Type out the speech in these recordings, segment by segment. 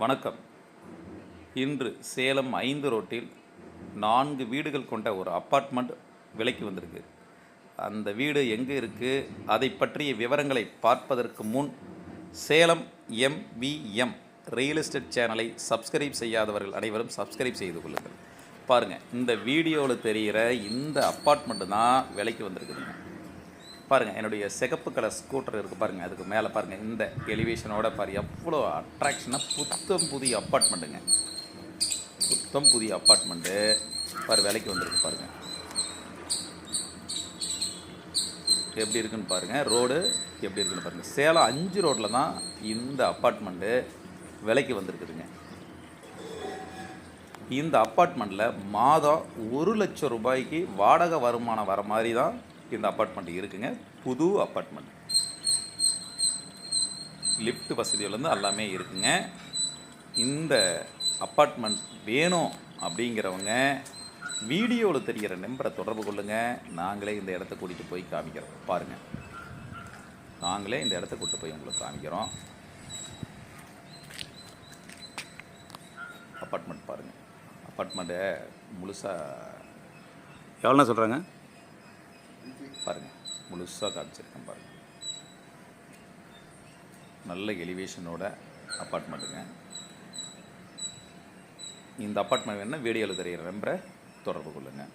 வணக்கம். இன்று சேலம் 5 ரோட்டில் 4 வீடுகள் கொண்ட ஒரு அப்பார்ட்மெண்ட் விலைக்கு வந்திருக்கு. அந்த வீடு எங்கே இருக்குது, அதை பற்றிய விவரங்களை பார்ப்பதற்கு முன் சேலம் MVM ரியல் எஸ்டேட் சேனலை சப்ஸ்கிரைப் செய்யாதவர்கள் அனைவரும் சப்ஸ்கிரைப் செய்து கொள்ளுங்கள். பாருங்கள், இந்த வீடியோவில் தெரிகிற இந்த அப்பார்ட்மெண்ட்டு தான் விலைக்கு வந்திருக்குதுங்க. பாருங்கள், என்னுடைய சிகப்பு கலர் ஸ்கூட்டர் இருக்குது பாருங்கள், அதுக்கு மேலே பாருங்கள், இந்த எலிவேஷனோட எவ்வளோ அட்ராக்ஷனாக புத்தம் புதிய அப்பார்ட்மெண்ட்டுங்க. புத்தம் புதிய அப்பார்ட்மெண்ட்டு விலைக்கு வந்திருக்கு பாருங்கள். எப்படி இருக்குன்னு பாருங்கள், ரோடு எப்படி இருக்குன்னு பாருங்கள். சேலம் 5 ரோட்டில் தான் இந்த அப்பார்ட்மெண்ட்டு விலைக்கு வந்திருக்குதுங்க. இந்த அப்பார்ட்மெண்ட்டில் மாதம் 1 லட்சம் ரூபாய்க்கு வாடகை வருமானம் வர மாதிரி தான் இந்த அப்பார்ட்மெண்ட் இருக்குங்க. புது அப்பார்ட்மெண்ட், லிஃப்ட் வசதியிலேருந்து எல்லாமே இருக்குங்க. இந்த அப்பார்ட்மெண்ட் வேணும் அப்படிங்கிறவங்க வீடியோவில் தெரிகிற நம்பரை தொடர்பு கொள்ளுங்கள். நாங்களே இந்த இடத்த கூட்டிகிட்டு போய் காமிக்கிறோம். பாருங்கள், நாங்களே இந்த இடத்த கூட்டிட்டு போய் உங்களுக்கு காமிக்கிறோம். அப்பார்ட்மெண்ட் பாருங்கள், அப்பார்ட்மெண்ட்டை முழுசாக எவ்வளோண்ணா சொல்கிறாங்க பாருங்கள், முழுசாக காமிச்சிருக்கேன் பாருங்கள். நல்ல எலிவேஷனோட அப்பார்ட்மெண்ட்டுங்க. இந்த அப்பார்ட்மெண்ட் வேணுன்னா வீடியோவில் தெரிகிற நம்பரை தொடர்பு கொள்ளுங்கள்.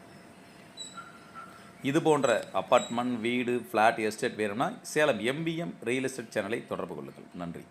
இது போன்ற அப்பார்ட்மெண்ட், வீடு, ஃப்ளாட், எஸ்டேட் வேணும்னா சேலம் MVM ரியல் எஸ்டேட் சேனலை தொடர்பு கொள்ளுங்கள். நன்றி.